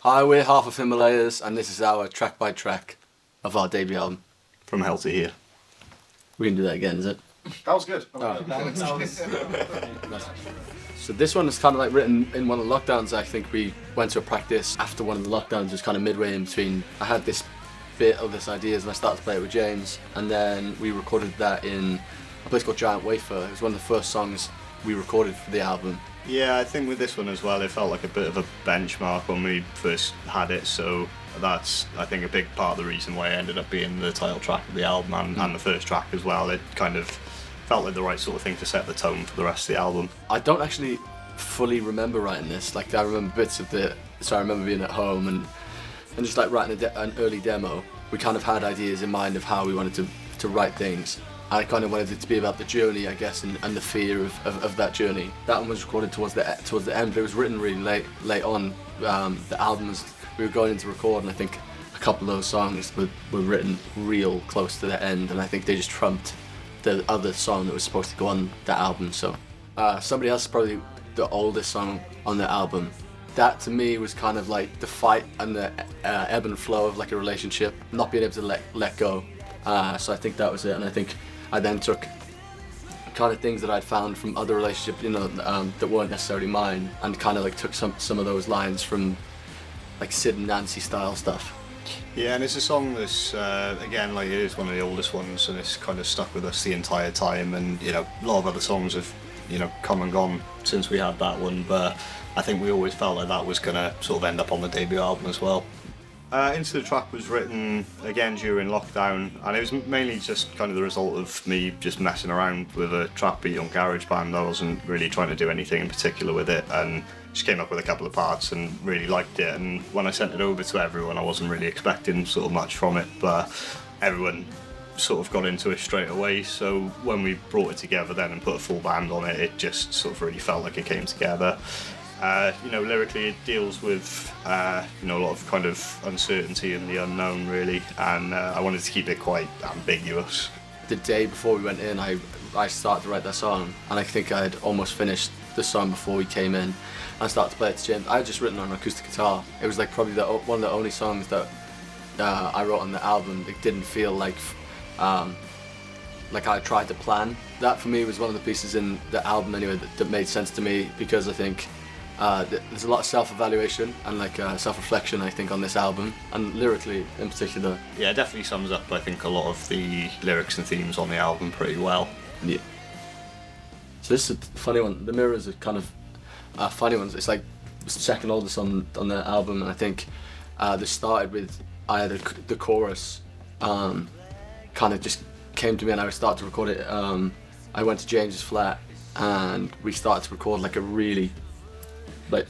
Hi, we're half of Himalayas, and this is our track by track of our debut album. From Hell to Here. We can do that again, is it? That was good. So this one is kind of like written in one of the lockdowns. I think we went to a practice after one of the lockdowns, just kind of midway in between. I had this bit of this ideas and I started to play it with James, and then we recorded that in a place called Giant Wafer. It was one of the first songs we recorded for the album. Yeah, I think with this one as well, it felt like a bit of a benchmark when we first had it, so that's, I think, a big part of the reason why it ended up being the title track of the album and the first track as well. It kind of felt like the right sort of thing to set the tone for the rest of the album. I don't actually fully remember writing this. Like, I remember bits of it, so I remember being at home and just like writing an early demo. We kind of had ideas in mind of how we wanted to write things. I kind of wanted it to be about the journey, I guess, and the fear of that journey. That one was recorded towards the end, but it was written really late on. The album was, we were going into record, and I think a couple of those songs were written real close to the end, and I think they just trumped the other song that was supposed to go on that album. So Somebody Else is probably the oldest song on the album. That to me was kind of like the fight and the ebb and flow of like a relationship, not being able to let go. So I think that was it, and I think I then took kind of things that I'd found from other relationships, that weren't necessarily mine, and kind of like took some of those lines from like Sid and Nancy style stuff. Yeah, and it's a song that's, again, like it is one of the oldest ones, and it's kind of stuck with us the entire time, and, a lot of other songs have, come and gone since we had that one, but I think we always felt like that was going to sort of end up on the debut album as well. Into the Track was written again during lockdown, and it was mainly just kind of the result of me just messing around with a trap beat on GarageBand. I wasn't really trying to do anything in particular with it, and just came up with a couple of parts and really liked it. And when I sent it over to everyone, I wasn't really expecting sort of much from it, but everyone sort of got into it straight away. So when we brought it together then and put a full band on it, it just sort of really felt like it came together. Lyrically it deals with, a lot of kind of uncertainty and the unknown really, and I wanted to keep it quite ambiguous. The day before we went in, I started to write that song, and I think I had almost finished the song before we came in. I started to play it to James. I had just written on an acoustic guitar. It was like probably one of the only songs that I wrote on the album that didn't feel like I tried to plan. That for me was one of the pieces in the album anyway that made sense to me, because I think there's a lot of self-evaluation and self-reflection, I think, on this album, and lyrically in particular. Yeah, it definitely sums up, I think, a lot of the lyrics and themes on the album pretty well. Yeah. So this is a funny one. The Mirrors are kind of funny ones. It's like the second oldest on the album, and I think this started with the chorus kind of just came to me, and I started to record it. I went to James's flat, and we started to record like a really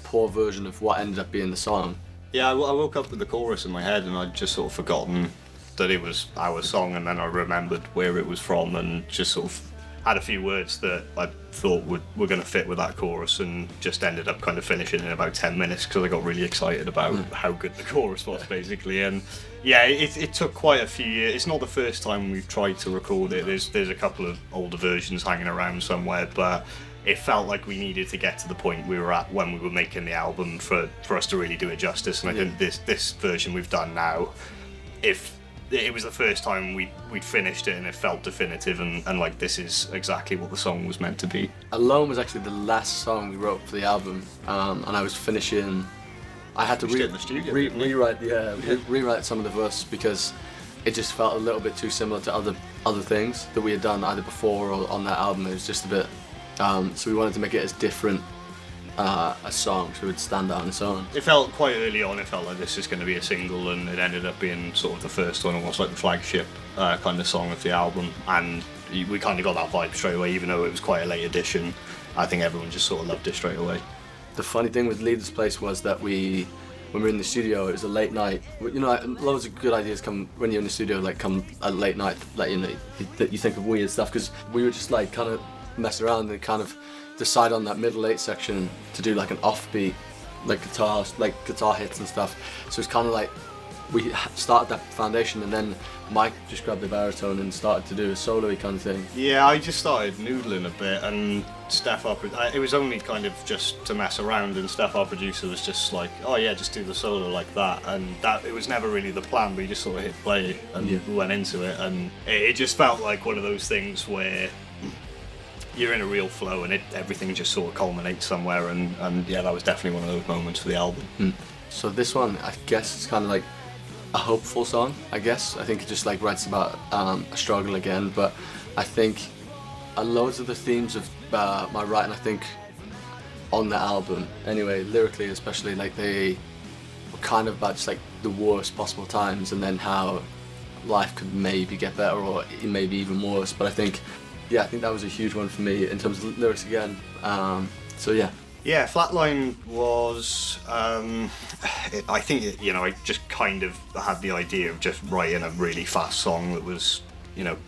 poor version of what ended up being the song. Yeah, I woke up with the chorus in my head, and I'd just sort of forgotten that it was our song, and then I remembered where it was from, and just sort of had a few words that I thought were going to fit with that chorus, and just ended up kind of finishing in about 10 minutes because I got really excited about how good the chorus was, basically. And yeah, it took quite a few years. It's not the first time we've tried to record it. There's a couple of older versions hanging around somewhere, but it felt like we needed to get to the point we were at when we were making the album for us to really do it justice. And I think this version we've done now, if it was the first time we'd finished it and it felt definitive, and like this is exactly what the song was meant to be. Alone was actually the last song we wrote for the album, and I was finishing. I had to rewrite some of the verse because it just felt a little bit too similar to other things that we had done either before or on that album. It was just a bit. So we wanted to make it as different a song, so it would stand out on its own. It felt quite early on, it felt like this is going to be a single, and it ended up being sort of the first one, almost like the flagship kind of song of the album, and we kind of got that vibe straight away, even though it was quite a late edition. I think everyone just sort of loved it straight away. The funny thing with Leave This Place was that when we were in the studio, it was a late night. Loads of good ideas come when you're in the studio, come at late night, that you think of weird stuff, because we were just kind of mess around and kind of decide on that middle 8 section to do an offbeat guitar hits and stuff. So it's kind of we started that foundation, and then Mike just grabbed the baritone and started to do a solo-y kind of thing. Yeah, I just started noodling a bit, and Steph, it was only kind of just to mess around, and Steph, our producer, was just like, oh yeah, just do the solo like that, and that it was never really the plan. We just sort of hit play and went into it, and it just felt like one of those things where you're in a real flow, and everything just sort of culminates somewhere, and yeah, that was definitely one of those moments for the album. So this one, I guess it's kind of like a hopeful song, I guess. I think it just like writes about a struggle again, but I think loads of the themes of my writing, I think, on the album, anyway, lyrically especially, like they were kind of about just like the worst possible times, and then how life could maybe get better or maybe even worse. But I think that was a huge one for me in terms of lyrics again. So yeah. Yeah, Flatline was, I think, I just kind of had the idea of just writing a really fast song that was,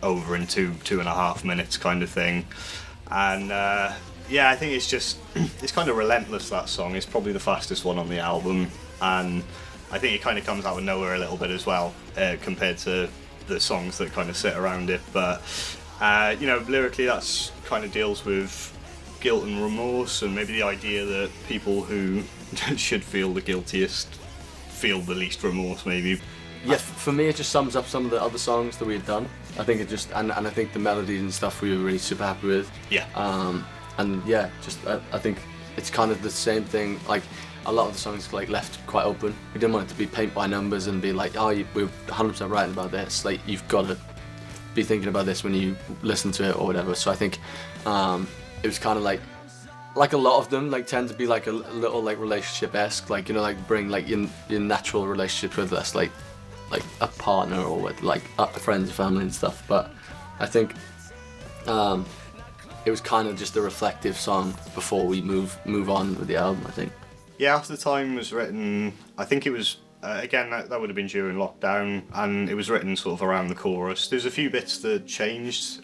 over in 2.5 minutes kind of thing. And yeah, I think it's kind of relentless, that song. It's probably the fastest one on the album. And I think it kind of comes out of nowhere a little bit as well, compared to the songs that kind of sit around it. But, lyrically that's kind of deals with guilt and remorse, and maybe the idea that people who should feel the guiltiest feel the least remorse, maybe. Yeah, for me it just sums up some of the other songs that we had done. I think it just, and I think the melodies and stuff we were really super happy with. Yeah. And yeah, just I think it's kind of the same thing, like a lot of the songs like left quite open. We didn't want it to be paint by numbers and be like, oh, we're 100% writing about this. Like, you've got to be thinking about this when you listen to it or whatever. So I think it was kind of like a lot of them like tend to be like a little like relationship-esque, like, like bring like your natural relationship with us, like a partner or with like friends, family and stuff. But I think it was kind of just a reflective song before we move on with the album, I think. Yeah, After the Time was written, I think it was again, that would have been during lockdown, and it was written sort of around the chorus. There's a few bits that changed,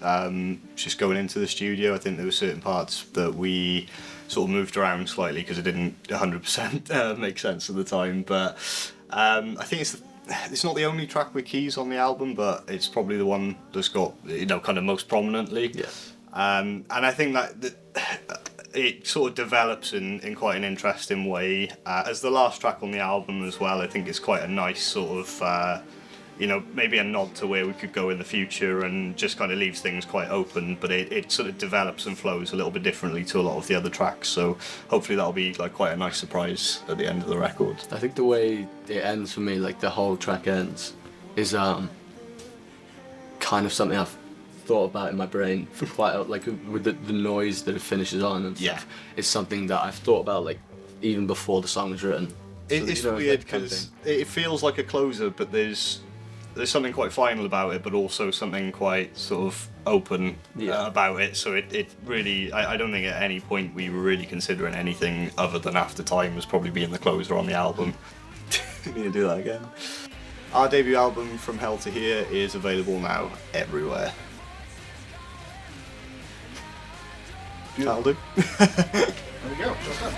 just going into the studio. I think there were certain parts that we sort of moved around slightly because it didn't 100% make sense at the time. But I think it's not the only track with keys on the album, but it's probably the one that's got, kind of most prominently. Yeah. And I think that it sort of develops in quite an interesting way. As the last track on the album as well, I think it's quite a nice sort of, maybe a nod to where we could go in the future, and just kind of leaves things quite open, but it sort of develops and flows a little bit differently to a lot of the other tracks, so hopefully that'll be like quite a nice surprise at the end of the record. I think the way it ends for me, like the whole track ends, is kind of something I've thought about in my brain for quite like with the noise that it finishes on and stuff. It's something that I've thought about like even before the song was written. It's weird because it feels like a closer, but there's something quite final about it, but also something quite sort of open about it. So it really, I don't think at any point we were really considering anything other than After Time as probably being the closer on the album. Need to do that again. Our debut album, From Hell to Here, is available now everywhere. That'll do. There we go. That's done.